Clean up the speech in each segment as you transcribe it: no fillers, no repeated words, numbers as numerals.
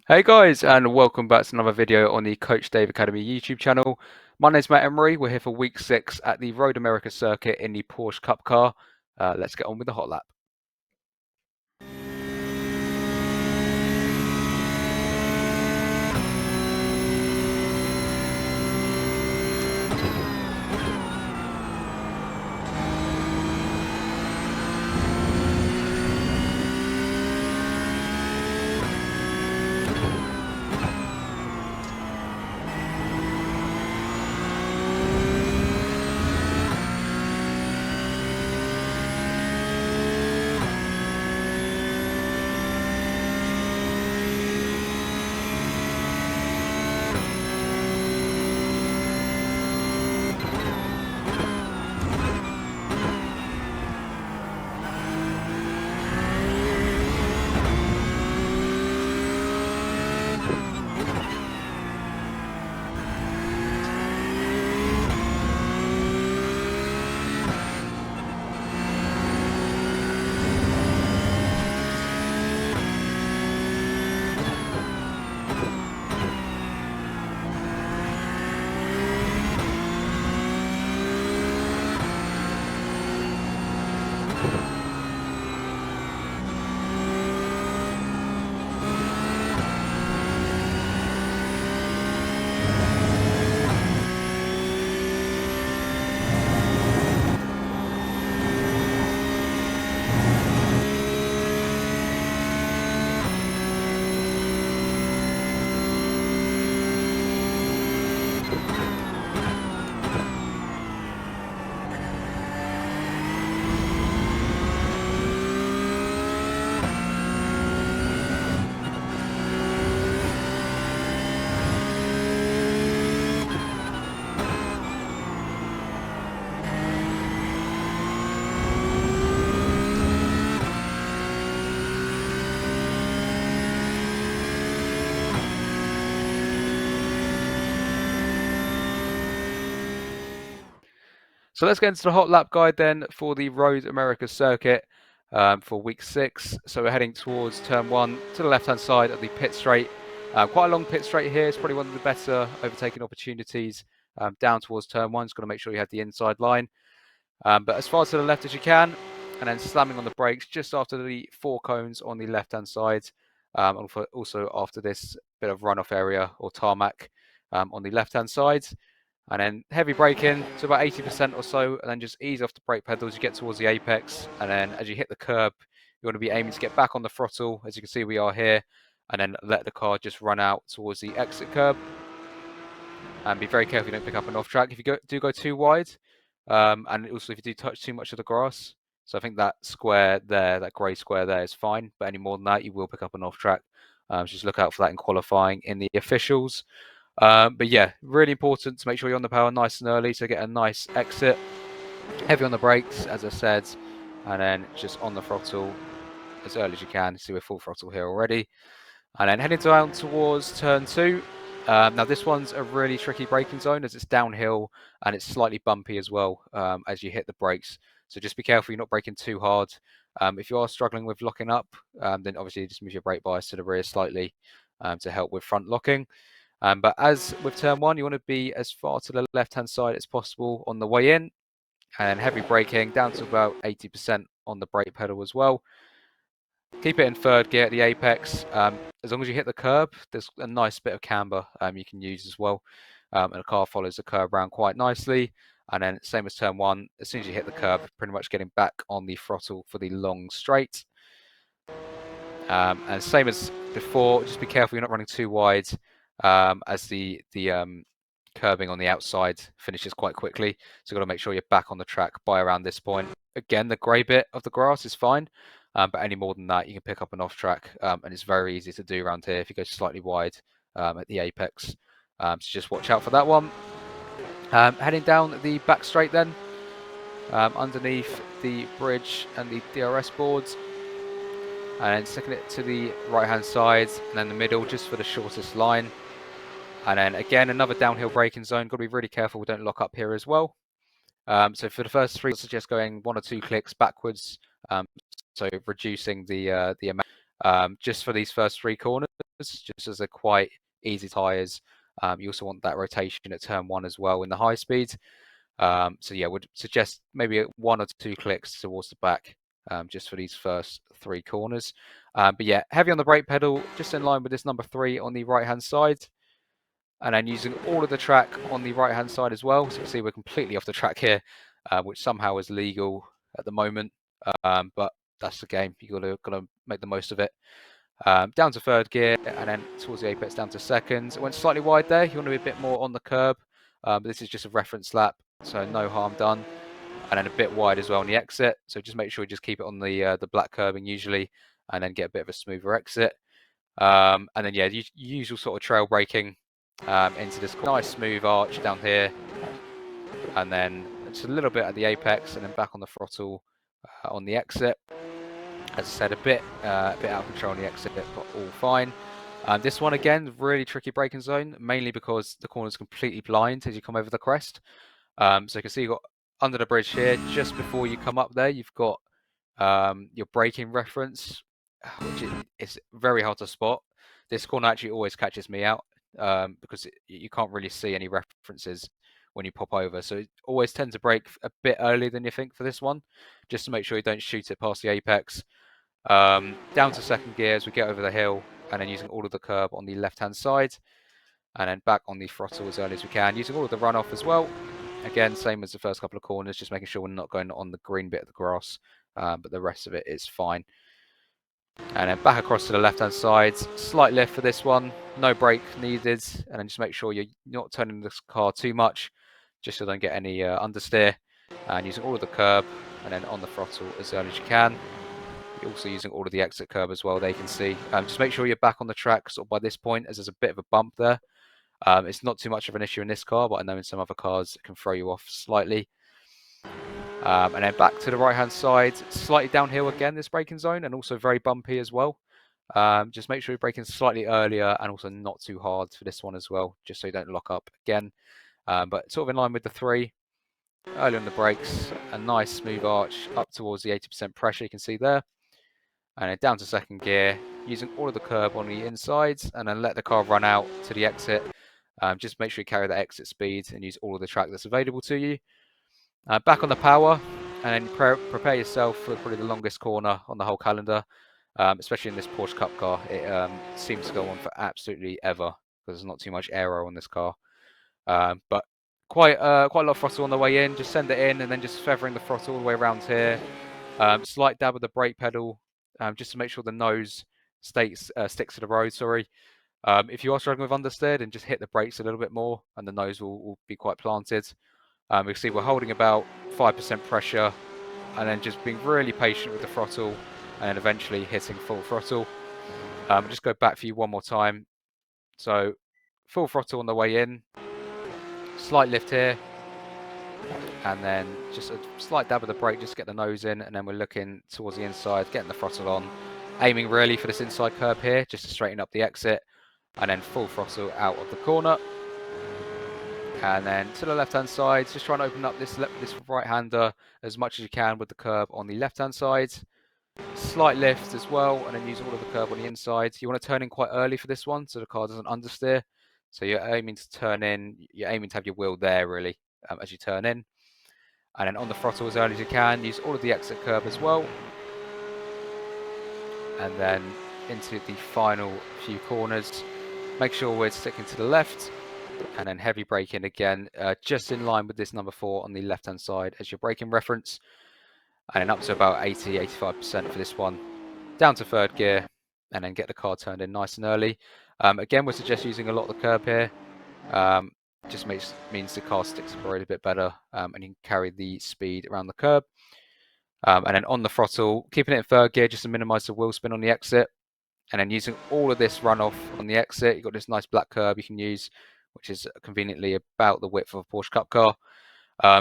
Hey guys, and welcome back to another video on the Coach Dave Academy YouTube channel. My name's Matt Emery. We're here for week 6 at the Road America circuit in the Porsche Cup car. Let's get on with the hot lap. So let's get into the hot lap guide then for the Road America circuit for week 6. So we're heading towards turn 1 to the left hand side of the pit straight. Quite a long pit straight here. It's probably one of the better overtaking opportunities down towards turn 1. Just got to make sure you have the inside line. But as far to the left as you can, and then slamming on the brakes just after the 4 cones on the left hand side. And also after this bit of runoff area or tarmac on the left hand side. And then heavy braking to about 80% or so, and then just ease off the brake pedals. You get towards the apex, and then as you hit the curb, you want to be aiming to get back on the throttle, as you can see we are here, and then let the car just run out towards the exit curb. And be very careful you don't pick up an off track if you do go too wide, and also if you do touch too much of the grass. So I think that square there, that grey square there, is fine, but any more than that, you will pick up an off track. So just look out for that in qualifying in the officials. But yeah, really important to make sure you're on the power nice and early to get a nice exit. Heavy on the brakes, as I said, and then just on the throttle as early as you can. See, we're full throttle here already. And then heading down towards turn 2. Now this one's a really tricky braking zone as it's downhill and it's slightly bumpy as well as you hit the brakes. So just be careful you're not braking too hard. If you are struggling with locking up, then obviously just move your brake bias to the rear slightly to help with front locking. But as with turn 1, you want to be as far to the left-hand side as possible on the way in, and heavy braking down to about 80% on the brake pedal as well. Keep it in 3rd gear at the apex. As long as you hit the curb, there's a nice bit of camber you can use as well. And the car follows the curb around quite nicely. And then same as turn 1, as soon as you hit the curb, pretty much getting back on the throttle for the long straight. And same as before, just be careful you're not running too wide as the curbing on the outside finishes quite quickly. So you've got to make sure you're back on the track by around this point. Again, the grey bit of the grass is fine, but any more than that, you can pick up an off track, and it's very easy to do around here if you go slightly wide at the apex. So just watch out for that one. Heading down the back straight then, underneath the bridge and the DRS boards. And then sticking it to the right hand side and then the middle just for the shortest line. And then again, another downhill braking zone. Got to be really careful we don't lock up here as well. So for the first 3, I suggest going 1 or 2 clicks backwards. So reducing the amount just for these first 3 corners. just as they're quite easy tyres. You also want that rotation at turn 1 as well in the high speed. So yeah, would suggest maybe 1 or 2 clicks towards the back, just for these first 3 corners. But yeah, heavy on the brake pedal, just in line with this number 3 on the right hand side. And then using all of the track on the right hand side as well. So you can see we're completely off the track here, which somehow is legal at the moment. But that's the game. You gotta make the most of it. Down to 3rd gear, and then towards the apex down to 2nd. It went slightly wide there. You want to be a bit more on the curb. But this is just a reference lap, so no harm done. And then a bit wide as well on the exit. So just make sure you just keep it on the black curbing usually, and then get a bit of a smoother exit. And then yeah, usual sort of trail braking into this nice smooth arch down here, and then just a little bit at the apex, and then back on the throttle on the exit. As I said, a bit out of control on the exit, but all fine. This one again, really tricky braking zone, mainly because the corner is completely blind as you come over the crest. So you can see you've got under the bridge here, just before you come up there, you've got your braking reference, which is very hard to spot. This corner actually always catches me out because you can't really see any references when you pop over. So it always tend to brake a bit earlier than you think for this one, just to make sure you don't shoot it past the apex. Down to 2nd gear as we get over the hill, and then using all of the curb on the left-hand side, and then back on the throttle as early as we can, using all of the runoff as well. Again, same as the first couple of corners, just making sure we're not going on the green bit of the grass, but the rest of it is fine. And then back across to the left-hand side, slight lift for this one, no brake needed, and then just make sure you're not turning this car too much, just so you don't get any understeer, and using all of the curb, and then on the throttle as early as you can. You're also using all of the exit curb as well, they can see. Just make sure you're back on the track sort of by this point, as there's a bit of a bump there. It's not too much of an issue in this car, but I know in some other cars it can throw you off slightly. And then back to the right-hand side, slightly downhill again, this braking zone, and also very bumpy as well. Just make sure you're braking slightly earlier and also not too hard for this one as well, just so you don't lock up again. But sort of in line with the 3. Early on the brakes, a nice smooth arch up towards the 80% pressure you can see there. And then down to 2nd gear, using all of the curb on the insides, and then let the car run out to the exit. Just make sure you carry that exit speed and use all of the track that's available to you. Back on the power, and then prepare yourself for probably the longest corner on the whole calendar, especially in this Porsche Cup car. It seems to go on for absolutely ever because there's not too much aero on this car. But quite a lot of throttle on the way in. Just send it in, and then just feathering the throttle all the way around here. Slight dab of the brake pedal, just to make sure the nose sticks to the road. Sorry. If you are struggling with understeer, then just hit the brakes a little bit more, and the nose will be quite planted. You can see we're holding about 5% pressure, and then just being really patient with the throttle, and then eventually hitting full throttle. Just go back for you one more time. So full throttle on the way in, slight lift here, and then just a slight dab of the brake just to get the nose in, and then we're looking towards the inside, getting the throttle on, aiming really for this inside curb here, just to straighten up the exit, and then full throttle out of the corner. And then to the left-hand side, just trying to open up this right-hander as much as you can with the curb on the left-hand side. Slight lift as well, and then use all of the curb on the inside. You want to turn in quite early for this one, so the car doesn't understeer. So you're aiming to turn in, you're aiming to have your wheel there really as you turn in. And then on the throttle as early as you can, use all of the exit curb as well. And then into the final few corners, make sure we're sticking to the left, and then heavy braking again, just in line with this number 4 on the left-hand side as your braking reference. And then up to about 80-85% for this one. Down to 3rd gear, and then get the car turned in nice and early. Again, we suggest using a lot of the curb here. Just means the car sticks to the road a bit better, and you can carry the speed around the curb. And then on the throttle, keeping it in 3rd gear just to minimize the wheel spin on the exit. And then using all of this runoff on the exit, you've got this nice black curb you can use, which is conveniently about the width of a Porsche Cup car.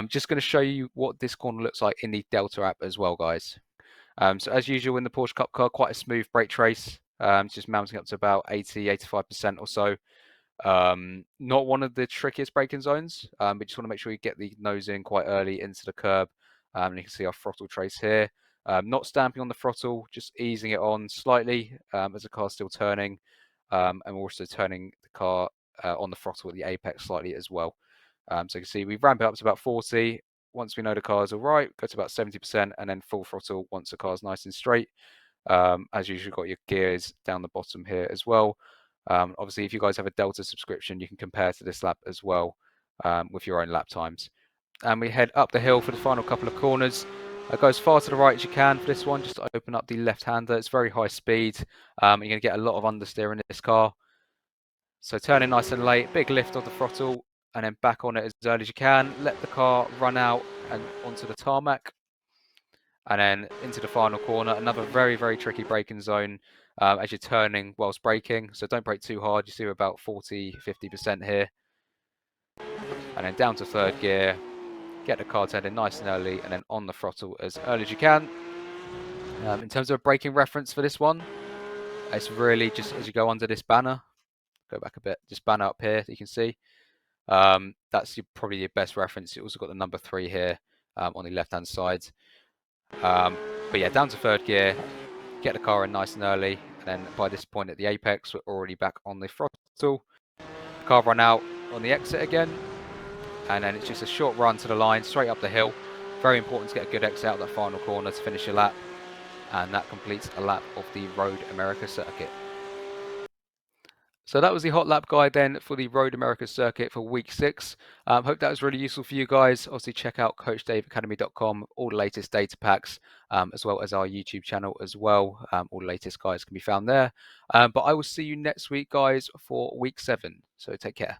Just going to show you what this corner looks like in the Delta app as well, guys. So as usual in the Porsche Cup car, quite a smooth brake trace, just mounting up to about 80-85% or so. Not one of the trickiest braking zones, but just want to make sure you get the nose in quite early into the curb. And you can see our throttle trace here. Not stamping on the throttle, just easing it on slightly as the car's still turning. and we're also turning the car on the throttle at the apex slightly as well. So you can see we ramp it up to about 40. Once we know the car's all right, go to about 70%, and then full throttle once the car's nice and straight. As usual, got your gears down the bottom here as well. Obviously, if you guys have a Delta subscription, you can compare to this lap as well with your own lap times. And we head up the hill for the final couple of corners. Go as far to the right as you can for this one, just to open up the left-hander. It's very high speed. You're going to get a lot of understeer in this car. So turning nice and late, big lift of the throttle, and then back on it as early as you can. Let the car run out and onto the tarmac. And then into the final corner, another very, very tricky braking zone as you're turning whilst braking. So don't brake too hard. You see we're about 40-50% here. And then down to third gear, get the car turned in nice and early, and then on the throttle as early as you can. In terms of a braking reference for this one, it's really just as you go under this banner, go back a bit, just banner up here, you can see. That's probably your best reference. You also got the number 3 here on the left-hand side. But yeah, down to third gear, get the car in nice and early, and then by this point at the apex, we're already back on the throttle. Car run out on the exit again, and then it's just a short run to the line, straight up the hill. Very important to get a good exit out of that final corner to finish your lap, and that completes a lap of the Road America circuit. So that was the hot lap guide then for the Road America circuit for week 6. Hope that was really useful for you guys. Obviously check out coachdaveacademy.com, all the latest data packs, as well as our YouTube channel as well. All the latest guides can be found there. But I will see you next week, guys, for week 7. So take care.